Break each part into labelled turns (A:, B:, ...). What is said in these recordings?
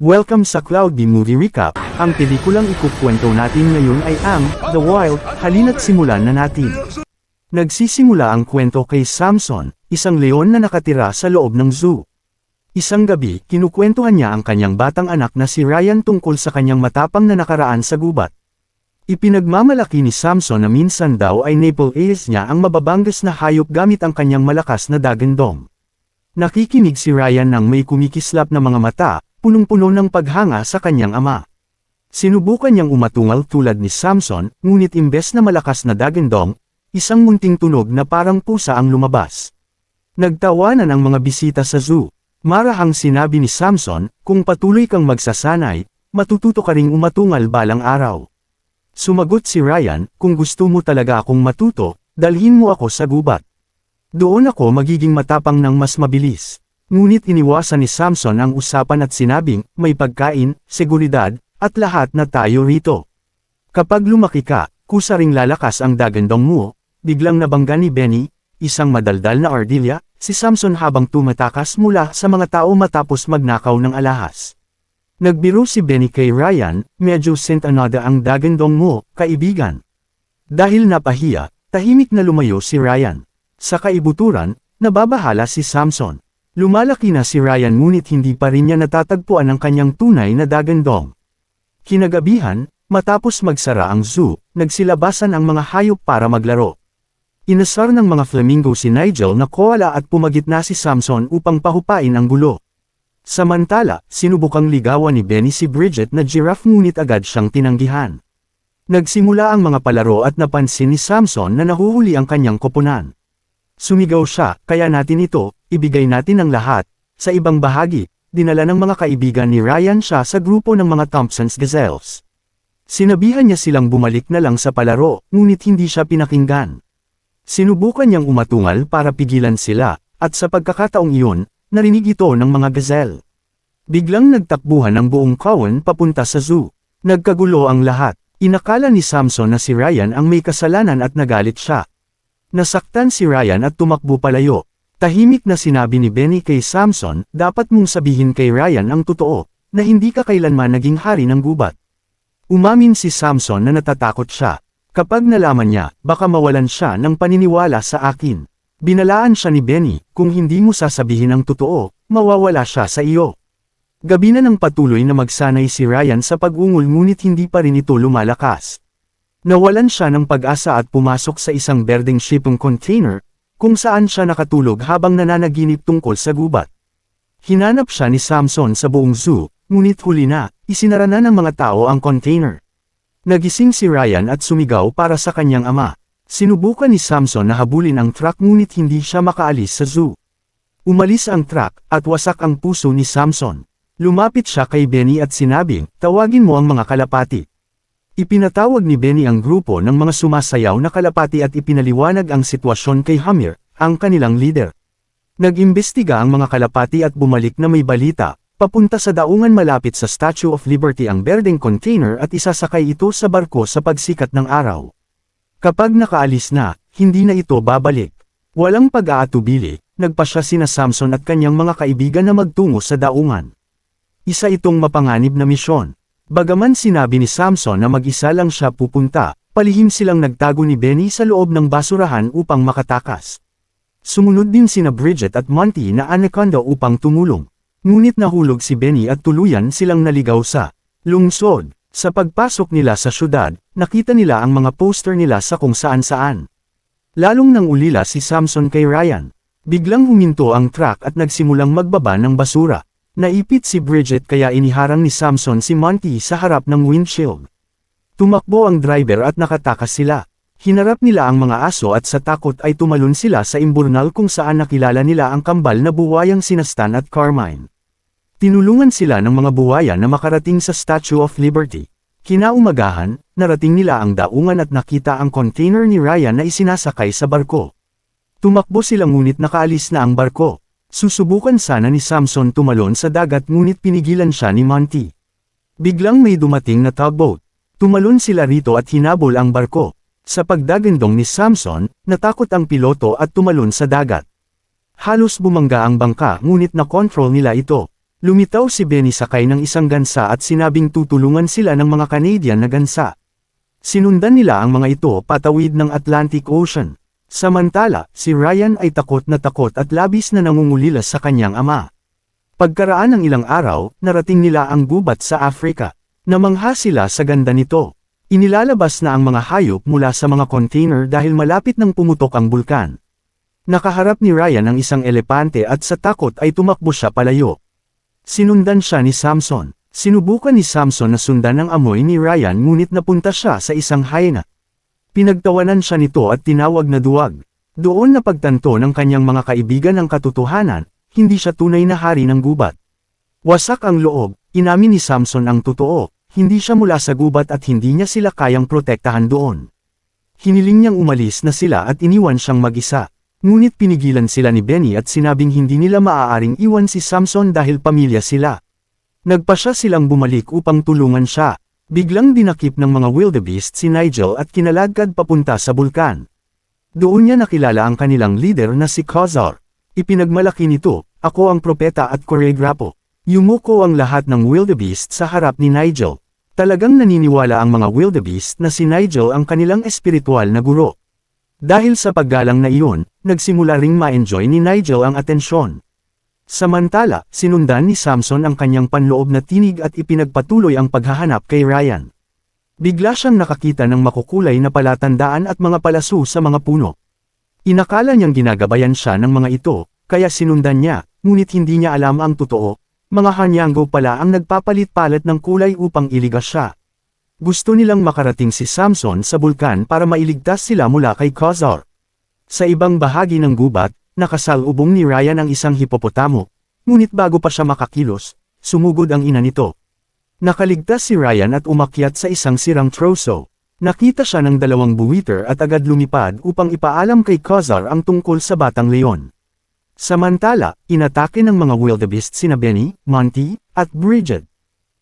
A: Welcome sa Cloud B Movie Recap. Ang pelikulang ikukwento natin ngayon ay ang The Wild. Halina't simulan na natin. Nagsisimula ang kwento kay Samson, isang leon na nakatira sa loob ng zoo. Isang gabi, kinukwentuhan niya ang kanyang batang anak na si Ryan tungkol sa kanyang matapang na nakaraan sa gubat. Ipinagmamalaki ni Samson na minsan daw ay naple-ace niya ang mababanggas na hayop gamit ang kanyang malakas na dagandong. Nakikinig si Ryan nang may kumikislap na mga mata, punong-puno ng paghanga sa kanyang ama. Sinubukan niyang umatungal tulad ni Samson, ngunit imbes na malakas na dagandong, isang munting tunog na parang pusa ang lumabas. Nagtawanan ang mga bisita sa zoo. Marahang sinabi ni Samson, kung patuloy kang magsasanay, matututo ka ring umatungal balang araw. Sumagot si Ryan, kung gusto mo talaga akong matuto, dalhin mo ako sa gubat. Doon ako magiging matapang ng mas mabilis. Ngunit iniwasan ni Samson ang usapan at sinabing, may pagkain, seguridad, at lahat na tayo rito. Kapag lumaki ka, kusaring lalakas ang dagandong mo, biglang nabangga ni Benny, isang madaldal na ardilya, si Samson habang tumatakas mula sa mga tao matapos magnakaw ng alahas. Nagbiro si Benny kay Ryan, medyo sentanada ang dagandong mo, kaibigan. Dahil napahiya, tahimik na lumayo si Ryan. Sa kaibuturan, nababahala si Samson. Lumalaki na si Ryan ngunit hindi pa rin niya natatagpuan ang kanyang tunay na dagandong. Kinagabihan, matapos magsara ang zoo, nagsilabasan ang mga hayop para maglaro. Inasar ng mga flamingo si Nigel na koala at pumagitna si Samson upang pahupain ang gulo. Samantala, sinubukang ligawan ni Benny si Bridget na giraffe ngunit agad siyang tinanggihan. Nagsimula ang mga palaro at napansin ni Samson na nahuhuli ang kanyang koponan. Sumigaw siya, kaya natin ito, ibigay natin ang lahat. Sa ibang bahagi, dinala ng mga kaibigan ni Ryan siya sa grupo ng mga Thompson's Gazelles. Sinabihan niya silang bumalik na lang sa palaro, ngunit hindi siya pinakinggan. Sinubukan niyang umatungal para pigilan sila, at sa pagkakataong iyon, narinig ito ng mga gazelle. Biglang nagtakbuhan ang buong kawan papunta sa zoo. Nagkagulo ang lahat. Inakala ni Samson na si Ryan ang may kasalanan at nagalit siya. Nasaktan si Ryan at tumakbo palayo. Tahimik na sinabi ni Benny kay Samson, dapat mong sabihin kay Ryan ang totoo, na hindi ka kailanman naging hari ng gubat. Umamin si Samson na natatakot siya. Kapag nalaman niya, baka mawalan siya ng paniniwala sa akin. Binalaan siya ni Benny, kung hindi mo sasabihin ang totoo, mawawala siya sa iyo. Gabi na nang patuloy na magsanay si Ryan sa pag-ungol ngunit hindi pa rin ito lumalakas. Nawalan siya ng pag-asa at pumasok sa isang berdeng shipping container, kung saan siya nakatulog habang nananaginip tungkol sa gubat. Hinanap siya ni Samson sa buong zoo, ngunit huli na, isinara na ng mga tao ang container. Nagising si Ryan at sumigaw para sa kanyang ama. Sinubukan ni Samson na habulin ang truck ngunit hindi siya makaalis sa zoo. Umalis ang truck, at wasak ang puso ni Samson. Lumapit siya kay Benny at sinabing, tawagin mo ang mga kalapati. Ipinatawag ni Benny ang grupo ng mga sumasayaw na kalapati at ipinaliwanag ang sitwasyon kay Hamir, ang kanilang leader. Nag-imbestiga ang mga kalapati at bumalik na may balita, papunta sa daungan malapit sa Statue of Liberty ang berdeng container at isasakay ito sa barko sa pagsikat ng araw. Kapag nakaalis na, hindi na ito babalik. Walang pag-aatubili, nagpasya sina Samson at kanyang mga kaibigan na magtungo sa daungan. Isa itong mapanganib na misyon. Bagaman sinabi ni Samson na mag-isa lang siya pupunta, palihim silang nagtago ni Benny sa loob ng basurahan upang makatakas. Sumunod din sina Bridget at Monty na anaconda upang tumulong. Ngunit nahulog si Benny at tuluyan silang naligaw sa lungsod. Sa pagpasok nila sa syudad, nakita nila ang mga poster nila sa kung saan-saan. Lalong nang ulila si Samson kay Ryan. Biglang huminto ang truck at nagsimulang magbaba ng basura. Naipit si Bridget kaya iniharang ni Samson si Monty sa harap ng windshield. Tumakbo ang driver at nakatakas sila. Hinarap nila ang mga aso at sa takot ay tumalon sila sa imburnal kung saan nakilala nila ang kambal na buwayang sina Stan at Carmine. Tinulungan sila ng mga buwaya na makarating sa Statue of Liberty. Kinaumagahan, narating nila ang daungan at nakita ang container ni Ryan na isinasakay sa barko. Tumakbo sila ngunit nakaalis na ang barko. Susubukan sana ni Samson tumalon sa dagat ngunit pinigilan siya ni Monty. Biglang may dumating na tugboat. Tumalon sila rito at hinabol ang barko. Sa pagdagandong ni Samson, natakot ang piloto at tumalon sa dagat. Halos bumangga ang bangka ngunit nakontrol nila ito. Lumitaw si Benny sakay ng isang gansa at sinabing tutulungan sila ng mga Canadian na gansa. Sinundan nila ang mga ito patawid ng Atlantic Ocean. Samantala, si Ryan ay takot at labis na nangungulila sa kanyang ama. Pagkaraan ng ilang araw, narating nila ang gubat sa Africa. Namangha sila sa ganda nito. Inilalabas na ang mga hayop mula sa mga container dahil malapit nang pumutok ang bulkan. Nakaharap ni Ryan ang isang elepante at sa takot ay tumakbo siya palayo. Sinundan siya ni Samson. Sinubukan ni Samson na sundan ang amoy ni Ryan ngunit napunta siya sa isang hyena. Pinagtawanan siya nito at tinawag na duwag. Doon napagtanto ng kanyang mga kaibigan ang katotohanan, hindi siya tunay na hari ng gubat. Wasak ang loob, inamin ni Samson ang totoo, hindi siya mula sa gubat at hindi niya sila kayang protektahan doon. Hiniling niyang umalis na sila at iniwan siyang mag-isa. Ngunit pinigilan sila ni Benny at sinabing hindi nila maaaring iwan si Samson dahil pamilya sila. Nagpasya silang bumalik upang tulungan siya. Biglang dinakip ng mga wildebeest si Nigel at kinalagkad papunta sa bulkan. Doon niya nakilala ang kanilang leader na si Khazar. Ipinagmalaki nito, "Ako ang propeta at koreograpo." Yumuko ang lahat ng wildebeest sa harap ni Nigel. Talagang naniniwala ang mga wildebeest na si Nigel ang kanilang espiritual na guro. Dahil sa paggalang na iyon, nagsimula ring ma-enjoy ni Nigel ang atensyon. Samantala, sinundan ni Samson ang kanyang panloob na tinig at ipinagpatuloy ang paghahanap kay Ryan. Bigla siyang nakakita ng makukulay na palatandaan at mga palaso sa mga puno. Inakala niyang ginagabayan siya ng mga ito, kaya sinundan niya, ngunit hindi niya alam ang totoo. Mga Hanyango pala ang nagpapalit-palit ng kulay upang iligas siya. Gusto nilang makarating si Samson sa bulkan para mailigtas sila mula kay Khazar. Sa ibang bahagi ng gubat, nakasalubong ni Ryan ang isang hipopotamo, ngunit bago pa siya makakilos, sumugod ang ina nito. Nakaligtas si Ryan at umakyat sa isang sirang troso. Nakita siya ng dalawang buwiter at agad lumipad upang ipaalam kay Khazar ang tungkol sa batang leon. Samantala, inatake ng mga wildebeest sina Benny, Monty, at Bridget.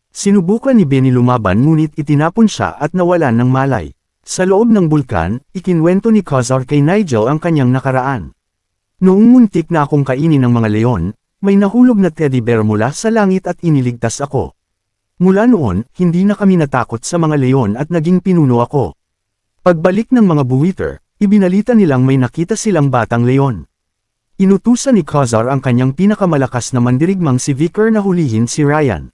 A: Sinubukan ni Benny lumaban ngunit itinapon siya at nawalan ng malay. Sa loob ng bulkan, ikinwento ni Khazar kay Nigel ang kanyang nakaraan. "Noong muntik na akong kainin ng mga leon, may nahulog na teddy bear mula sa langit at iniligtas ako. Mula noon, hindi na kami natakot sa mga leon at naging pinuno ako." Pagbalik ng mga buwiter, ibinalita nilang may nakita silang batang leon. Inutusan ni Khazar ang kanyang pinakamalakas na mandirigmang si Vicar na hulihin si Ryan.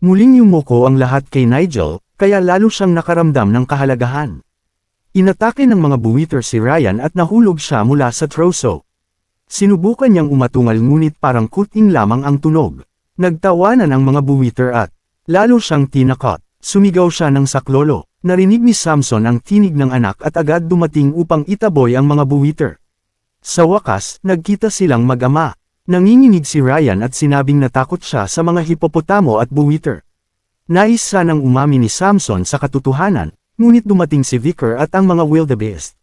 A: Muling yumuko ang lahat kay Nigel, kaya lalo siyang nakaramdam ng kahalagahan. Inatake ng mga buwiter si Ryan at nahulog siya mula sa troso. Sinubukan niyang umatungal ngunit parang kuting lamang ang tunog. Nagtawanan ang mga buwiter at lalo siyang tinakot. Sumigaw siya ng saklolo. Narinig ni Samson ang tinig ng anak at agad dumating upang itaboy ang mga buwiter. Sa wakas, nagkita silang mag-ama. Nanginginig si Ryan at sinabing natakot siya sa mga hipopotamo at buwiter. Nais sanang umamin ni Samson sa katotohanan, ngunit dumating si Vicar at ang mga wildebeest.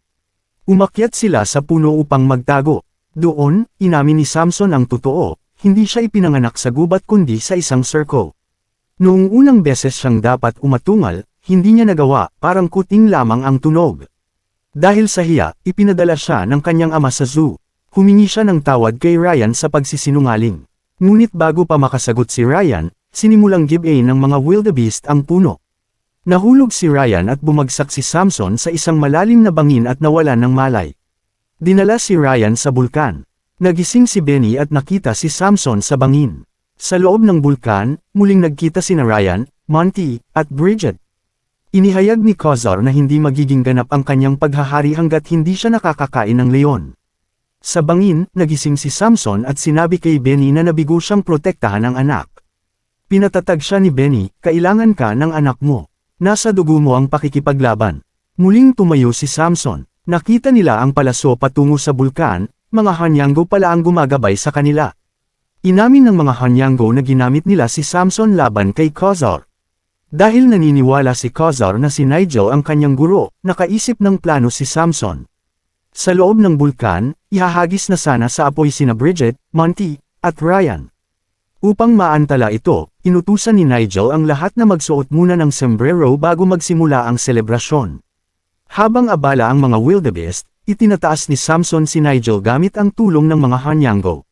A: Umakyat sila sa puno upang magtago. Doon, inamin ni Samson ang totoo, hindi siya ipinanganak sa gubat kundi sa isang circle. Noong unang beses siyang dapat umatungal, hindi niya nagawa, parang kuting lamang ang tunog. Dahil sa hiya, ipinadala siya ng kanyang ama sa zoo. Humingi siya ng tawad kay Ryan sa pagsisinungaling. Ngunit bago pa makasagot si Ryan, sinimulang give-in ng mga wildebeest ang puno. Nahulog si Ryan at bumagsak si Samson sa isang malalim na bangin at nawalan ng malay. Dinala si Ryan sa bulkan. Nagising si Benny at nakita si Samson sa bangin. Sa loob ng bulkan, muling nagkita sina Ryan, Monty, at Bridget. Inihayag ni Khazar na hindi magiging ganap ang kanyang paghahari hanggat hindi siya nakakakain ng leon. Sa bangin, nagising si Samson at sinabi kay Benny na nabigo siyang protektahan ang anak. Pinatatag siya ni Benny, "Kailangan ka ng anak mo. Nasa dugo mo ang pakikipaglaban." Muling tumayo si Samson. Nakita nila ang palaso patungo sa bulkan, mga Hanyango pala ang gumagabay sa kanila. Inamin ng mga Hanyango na ginamit nila si Samson laban kay Khazar. Dahil naniniwala si Khazar na si Nigel ang kanyang guro, nakaisip ng plano si Samson. Sa loob ng bulkan, ihahagis na sana sa apoy sina Bridget, Monty, at Ryan. Upang maantala ito, inutusan ni Nigel ang lahat na magsuot muna ng sombrero bago magsimula ang selebrasyon. Habang abala ang mga wildebeest, itinataas ni Samson si Nigel gamit ang tulong ng mga Hanyango.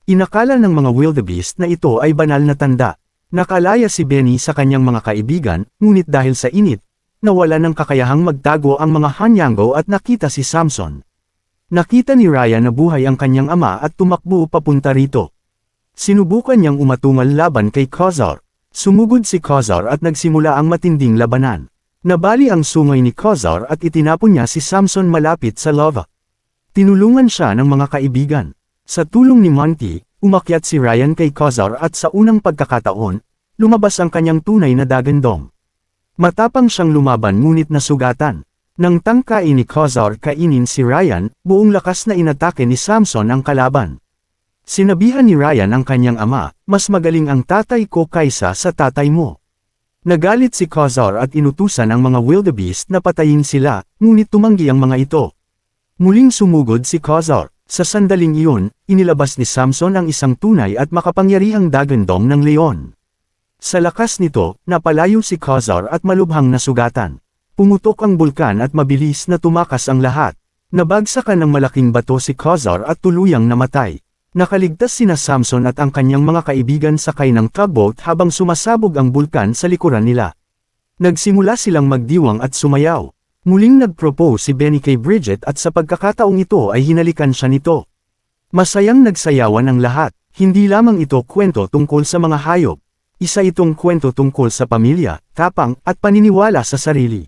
A: Inakala ng mga wildebeest na ito ay banal na tanda. Nakalaya si Benny sa kanyang mga kaibigan, ngunit dahil sa init, nawala ng kakayahang magtago ang mga Hanyango at nakita si Samson. Nakita ni Ryan na buhay ang kanyang ama at tumakbo papunta rito. Sinubukan niyang umatungal laban kay Khazar. Sumugod si Khazar at nagsimula ang matinding labanan. Nabali ang sungay ni Khazar at itinapon niya si Samson malapit sa lava. Tinulungan siya ng mga kaibigan. Sa tulong ni Monty, umakyat si Ryan kay Khazar at sa unang pagkakataon, lumabas ang kanyang tunay na dagandong. Matapang siyang lumaban ngunit nasugatan. Nang tangkain ni Khazar kainin si Ryan, buong lakas na inatake ni Samson ang kalaban. Sinabihan ni Ryan ang kanyang ama, mas magaling ang tatay ko kaysa sa tatay mo. Nagalit si Khazar at inutusan ang mga wildebeest na patayin sila, ngunit tumanggi ang mga ito. Muling sumugod si Khazar. Sa sandaling iyon, inilabas ni Samson ang isang tunay at makapangyarihang dagandong ng leon. Sa lakas nito, napalayo si Khazar at malubhang nasugatan. Pumutok ang bulkan at mabilis na tumakas ang lahat. Nabagsakan ng malaking bato si Khazar at tuluyang namatay. Nakaligtas sina Samson at ang kanyang mga kaibigan sakay ng tugboat habang sumasabog ang bulkan sa likuran nila. Nagsimula silang magdiwang at sumayaw. Muling nag-propose si Benny kay Bridget at sa pagkakataong ito ay hinalikan siya nito. Masayang nagsayawan ang lahat, hindi lamang ito kwento tungkol sa mga hayop. Isa itong kwento tungkol sa pamilya, tapang, at paniniwala sa sarili.